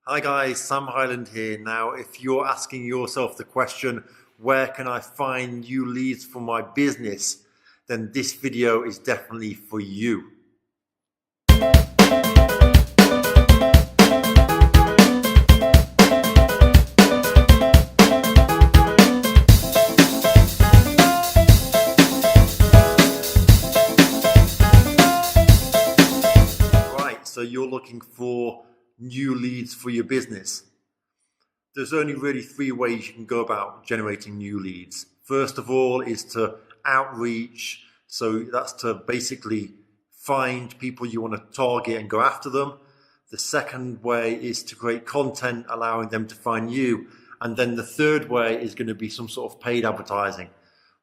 Hi guys, Sam Highland here. Now, if you're asking yourself the question, where can I find new leads for my business? Then this video is definitely for you. Right, so you're looking for new leads for your business. There's only really three ways you can go about generating new leads. First of all is to outreach. So that's to basically find people you want to target and go after them. The second way is to create content allowing them to find you. And then the third way is going to be some sort of paid advertising.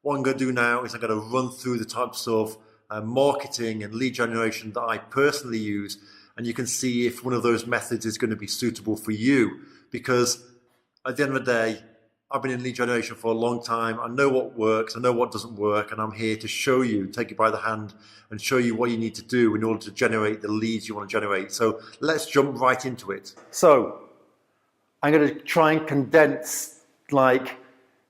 What I'm going to do now is I'm going to run through the types of marketing and lead generation that I personally use, and you can see if one of those methods is going to be suitable for you. Because at the end of the day, I've been in lead generation for a long time. I know what works, I know what doesn't work, and I'm here to show you, take you by the hand and show you what you need to do in order to generate the leads you want to generate. So let's jump right into it. So I'm going to try and condense like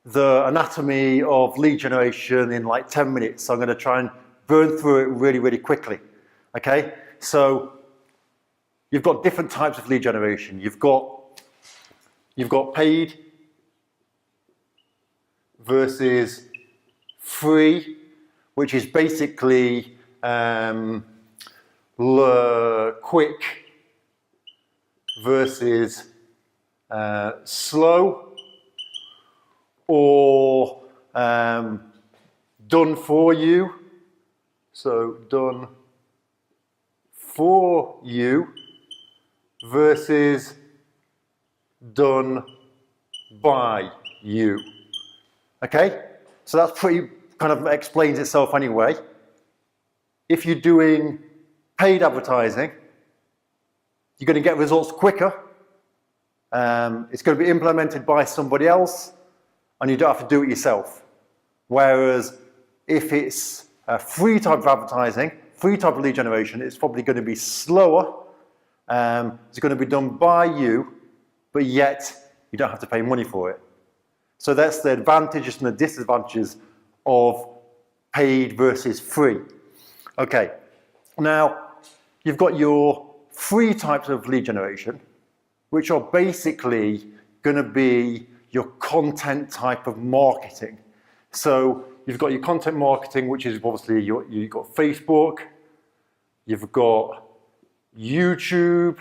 the anatomy of lead generation in like 10 minutes. So I'm going to try and burn through it really quickly. Okay, so you've got different types of lead generation. You've got paid versus free, which is basically quick versus slow, or done for you. So done for you versus done by you. Okay, so that's pretty kind of explains itself anyway. If you're doing paid advertising, you're going to get results quicker. It's going to be implemented by somebody else, and you don't have to do it yourself. Whereas if it's a free type of advertising, free type of lead generation, it's probably going to be slower. It's going to be done by you, but yet you don't have to pay money for it. So that's the advantages and the disadvantages of paid versus free. Okay, now you've got your free types of lead generation, which are basically going to be your content type of marketing. So you've got your content marketing, which is obviously you've got Facebook, you've got YouTube,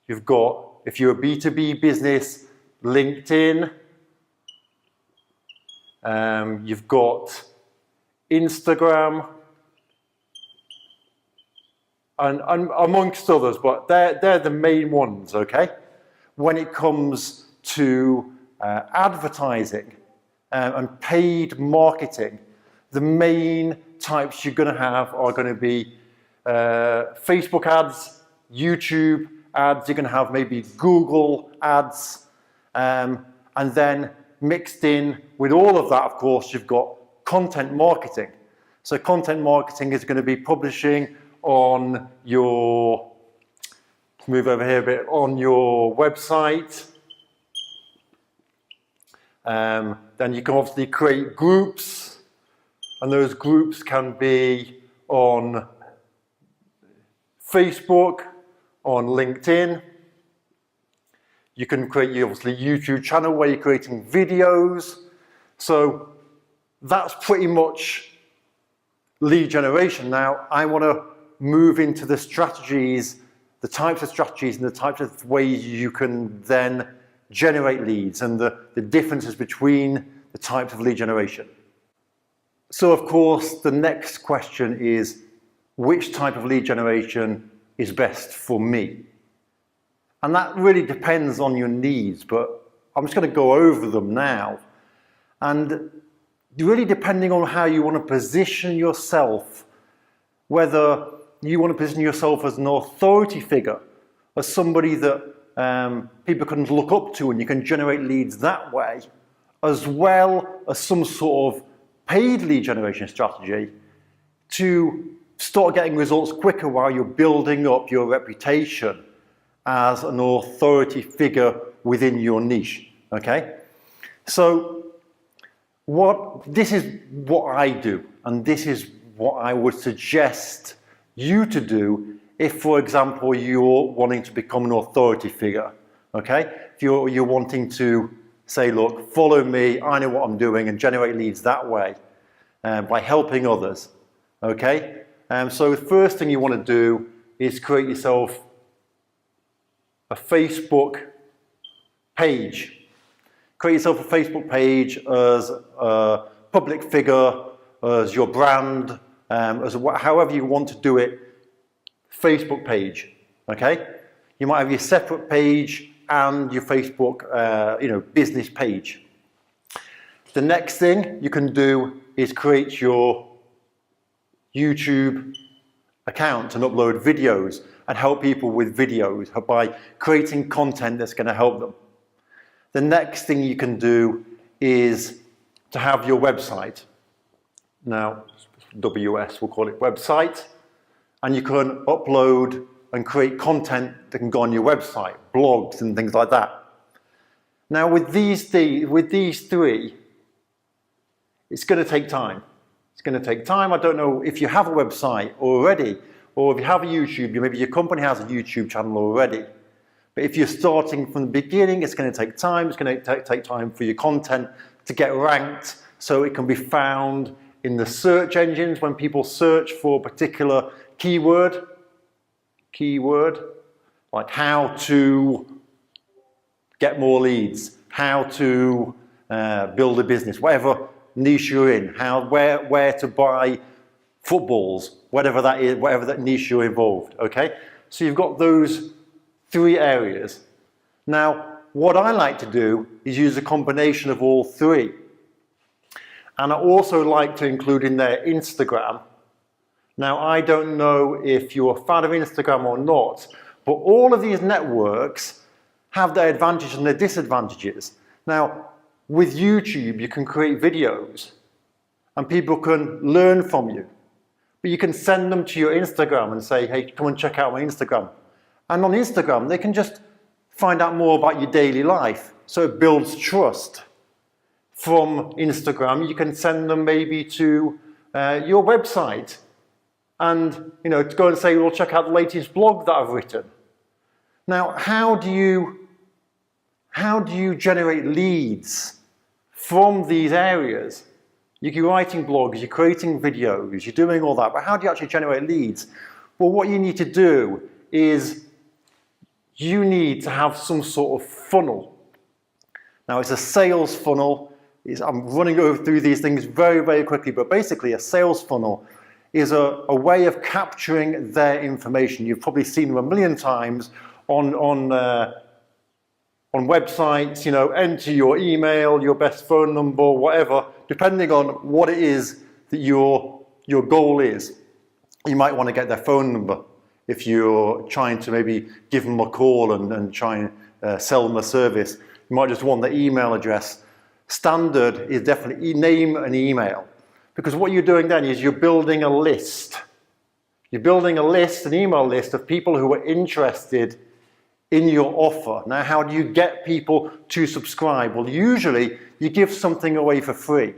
you've got, if you're a B2B business, LinkedIn, you've got Instagram, and amongst others, but they're the main ones, okay? When it comes to advertising and paid marketing, the main types you're going to have are going to be Facebook ads, YouTube ads, you're going to have maybe Google ads, and then mixed in with all of that, of course, you've got content marketing. So content marketing is going to be publishing on your, move over here a bit, on your website. Then you can obviously create groups, and those groups can be on Facebook, on LinkedIn. You can create your obviously YouTube channel where you're creating videos. So that's pretty much lead generation. Now I want to move into the strategies, the types of strategies and the types of ways you can then generate leads and the differences between the types of lead generation. So of course the next question is, which type of lead generation is best for me? And that really depends on your needs, but I'm just going to go over them now. And really depending on how you want to position yourself, whether you want to position yourself as an authority figure, as somebody that people can look up to and you can generate leads that way, as well as some sort of paid lead generation strategy to start getting results quicker while you're building up your reputation as an authority figure within your niche, okay? So this is what I do, and this is what I would suggest you to do if, for example, you're wanting to become an authority figure, okay? If you're wanting to say, look, follow me, I know what I'm doing, and generate leads that way by helping others, okay? So the first thing you want to do is create yourself a Facebook page. Create yourself a Facebook page as a public figure, as your brand, however you want to do it, Facebook page, okay? You might have your separate page and your Facebook, business page. The next thing you can do is create your YouTube account and upload videos and help people with videos by creating content that's going to help them. The next thing you can do is to have your website. Now, WS, we'll call it website, and you can upload and create content that can go on your website, blogs and things like that. Now with these three, it's going to take time. It's going to take time. I don't know if you have a website already, or if you have a YouTube, maybe your company has a YouTube channel already. But if you're starting from the beginning, it's going to take time. It's going to take time for your content to get ranked so it can be found in the search engines when people search for a particular keyword, like how to get more leads, how to build a business, whatever niche you're in, where to buy footballs, whatever that is, whatever that niche you're involved, okay? So you've got those three areas. Now, what I like to do is use a combination of all three. And I also like to include in there Instagram. Now, I don't know if you're a fan of Instagram or not, but all of these networks have their advantages and their disadvantages. Now, with YouTube, you can create videos and people can learn from you. But you can send them to your Instagram and say, hey, come and check out my Instagram. And on Instagram, they can just find out more about your daily life. So it builds trust. From Instagram, you can send them maybe to your website and to go and say, well, check out the latest blog that I've written. Now, how do you generate leads from these areas? You're writing blogs, you're creating videos, you're doing all that, but how do you actually generate leads? Well, what you need to do is you need to have some sort of funnel. Now, it's a sales funnel. I'm running through these things very, very quickly, but basically a sales funnel is a way of capturing their information. You've probably seen them a million times on websites, enter your email, your best phone number, whatever, depending on what it is that your goal is. You might want to get their phone number if you're trying to maybe give them a call and try and sell them a service. You might just want their email address. Standard is definitely name and email, because what you're doing then is you're building a list. You're building a list, an email list of people who are interested in your offer. Now, how do you get people to subscribe? Well, usually you give something away for free.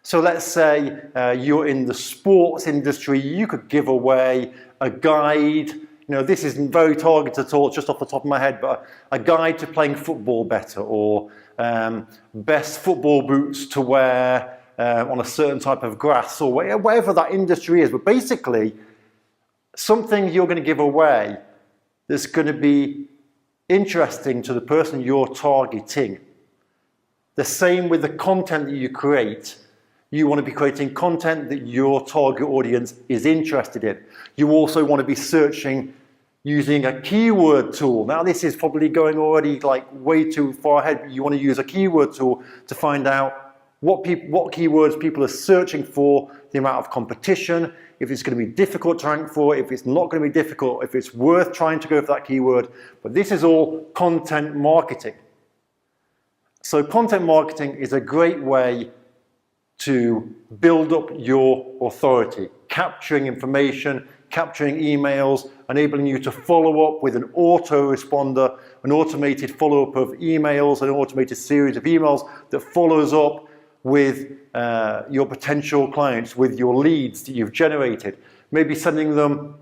So let's say you're in the sports industry, you could give away a guide. This isn't very targeted at all, just off the top of my head, but a guide to playing football better, or best football boots to wear on a certain type of grass, or whatever that industry is. But basically, something you're going to give away that's going to be interesting to the person you're targeting. The same with the content that you create. You want to be creating content that your target audience is interested in. You also want to be searching using a keyword tool. Now, this is probably going already like way too far ahead, but you want to use a keyword tool to find out what keywords people are searching for, the amount of competition, if it's going to be difficult to rank for, if it's not going to be difficult, if it's worth trying to go for that keyword. But this is all content marketing. So content marketing is a great way to build up your authority, capturing information, capturing emails, enabling you to follow up with an autoresponder, an automated follow-up of emails, an automated series of emails that follows up with your potential clients, with your leads that you've generated. Maybe sending them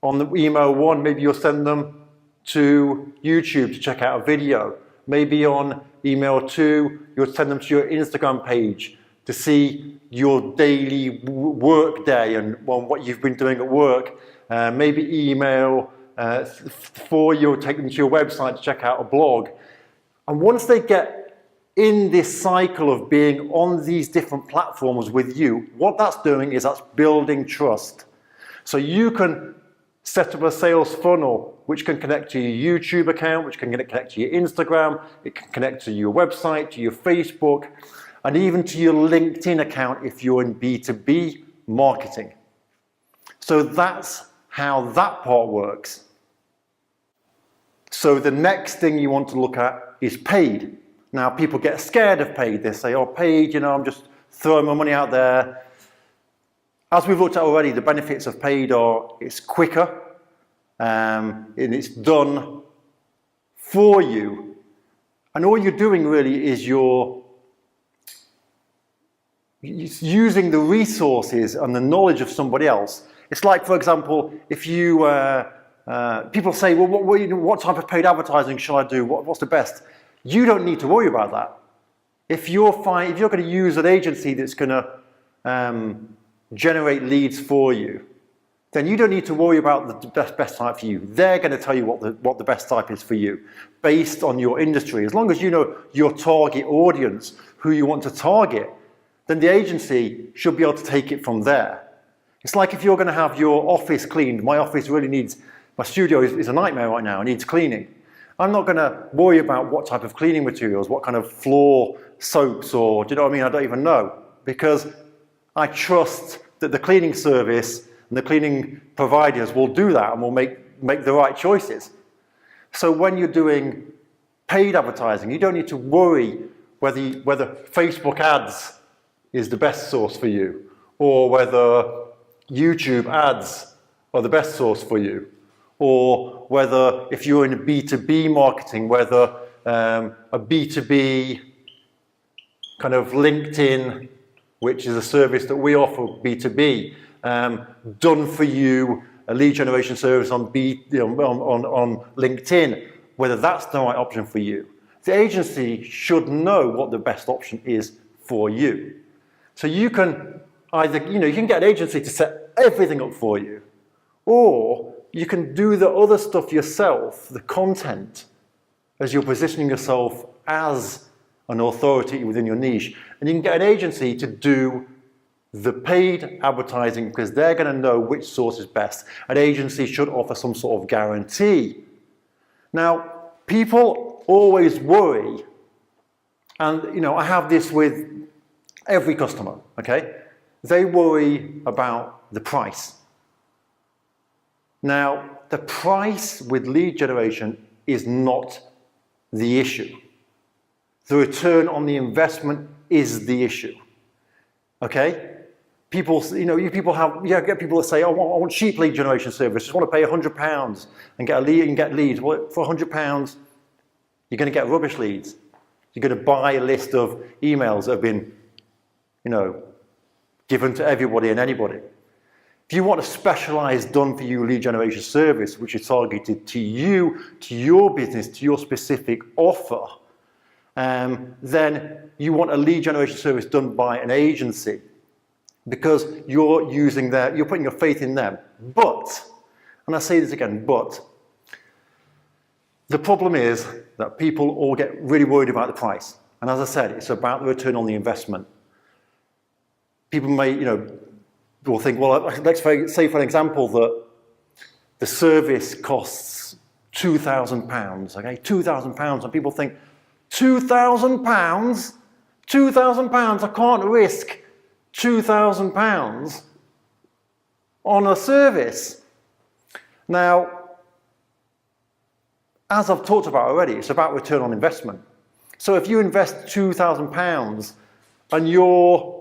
on the email one, maybe you'll send them to YouTube to check out a video. Maybe on email two, you'll send them to your Instagram page to see your daily work day and what you've been doing at work. Maybe email four, you'll take them to your website to check out a blog. And once they get in this cycle of being on these different platforms with you, what that's doing is that's building trust. So you can set up a sales funnel which can connect to your YouTube account, which can connect to your Instagram, it can connect to your website, to your Facebook, and even to your LinkedIn account if you're in B2B marketing. So that's how that part works. So the next thing you want to look at is paid. Now people get scared of paid. They say, oh, paid, I'm just throwing my money out there. As we've looked at already, the benefits of paid are it's quicker and it's done for you. And all you're doing really is you're using the resources and the knowledge of somebody else. It's like, for example, if you, people say, well, what type of paid advertising shall I do? What's the best? You don't need to worry about that. If you're going to use an agency that's going to generate leads for you, then you don't need to worry about the best type for you. They're going to tell you what the best type is for you based on your industry. As long as you know your target audience, who you want to target, then the agency should be able to take it from there. It's like if you're going to have your office cleaned. My office really needs, my studio is a nightmare right now, it needs cleaning. I'm not going to worry about what type of cleaning materials, what kind of floor soaps, or do you know what I mean? I don't even know, because I trust that the cleaning service and the cleaning providers will do that and will make the right choices. So when you're doing paid advertising, you don't need to worry whether Facebook ads is the best source for you, or whether YouTube ads are the best source for you, or whether if you're in a B2B marketing, whether a B2B kind of LinkedIn, which is a service that we offer B2B, done for you, a lead generation service on LinkedIn, whether that's the right option for you. The agency should know what the best option is for you. So you can either, you can get an agency to set everything up for you, or you can do the other stuff yourself, the content, as you're positioning yourself as an authority within your niche. And you can get an agency to do the paid advertising because they're going to know which source is best. An agency should offer some sort of guarantee. Now, people always worry, and I have this with every customer, okay? They worry about the price. Now, the price with lead generation is not the issue. The return on the investment is the issue, okay? People, you get people that say, oh, I want cheap lead generation service, just want to pay £100 and get a lead and get leads. Well, for £100, you're going to get rubbish leads. You're going to buy a list of emails that have been, given to everybody and anybody. If you want a specialized done-for-you lead generation service, which is targeted to you, to your business, to your specific offer, then you want a lead generation service done by an agency because you're putting your faith in them. But, and I say this again, but, the problem is that people all get really worried about the price. And as I said, it's about the return on the investment. People may, will think, well, let's say for an example that the service costs £2,000, okay, £2,000, and people think, £2,000? £2,000, I can't risk £2,000 on a service. Now, as I've talked about already, it's about return on investment. So if you invest £2,000 and you're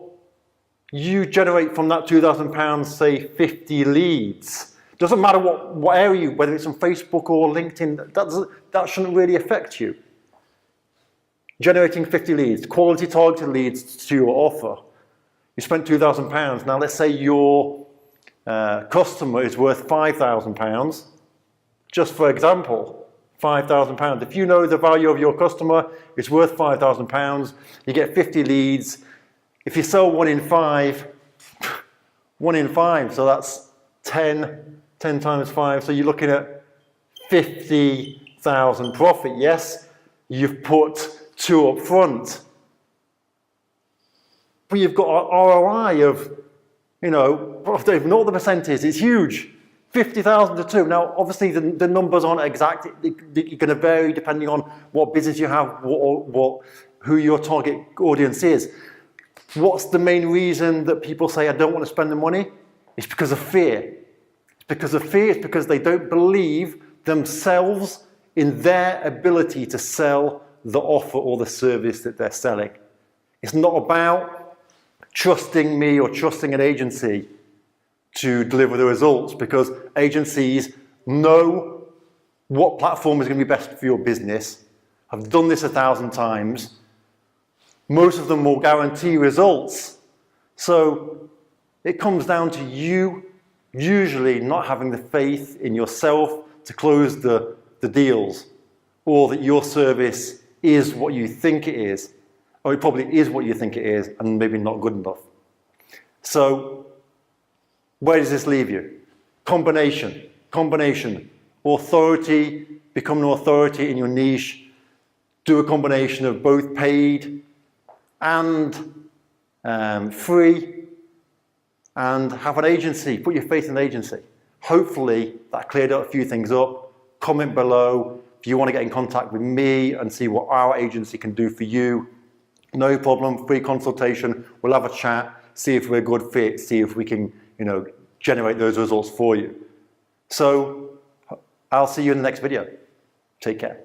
you generate from that £2,000, say 50 leads. Doesn't matter what area, whether it's on Facebook or LinkedIn, that shouldn't really affect you. Generating 50 leads, quality targeted leads to your offer. You spent £2,000. Now let's say your customer is worth £5,000. Just for example, £5,000. If you know the value of your customer is worth £5,000, you get 50 leads. If you sell 1 in 5, 1 in 5, so that's 10 times 5, so you're looking at 50,000 profit. Yes, you've put 2 up front, but you've got an ROI of, ignore the percentage, it's huge. 50,000 to 2. Now, obviously, the numbers aren't exact. You're going to vary depending on what business you have, who your target audience is. What's the main reason that people say, I don't want to spend the money? It's because of fear. It's because of fear. It's because they don't believe themselves in their ability to sell the offer or the service that they're selling. It's not about trusting me or trusting an agency to deliver the results, because agencies know what platform is going to be best for your business. I've done this 1,000 times. Most of them will guarantee results. So it comes down to you usually not having the faith in yourself to close the deals, or that your service is what you think it is, or it probably is what you think it is and maybe not good enough. So where does this leave you? Combination. Authority, become an authority in your niche. Do a combination of both paid and free, and have an agency. Put your faith in an agency. Hopefully that cleared up a few things up. Comment below if you want to get in contact with me and see what our agency can do for you. No problem, free consultation. We'll have a chat, see if we're a good fit, see if we can, generate those results for you. So I'll see you in the next video. Take care.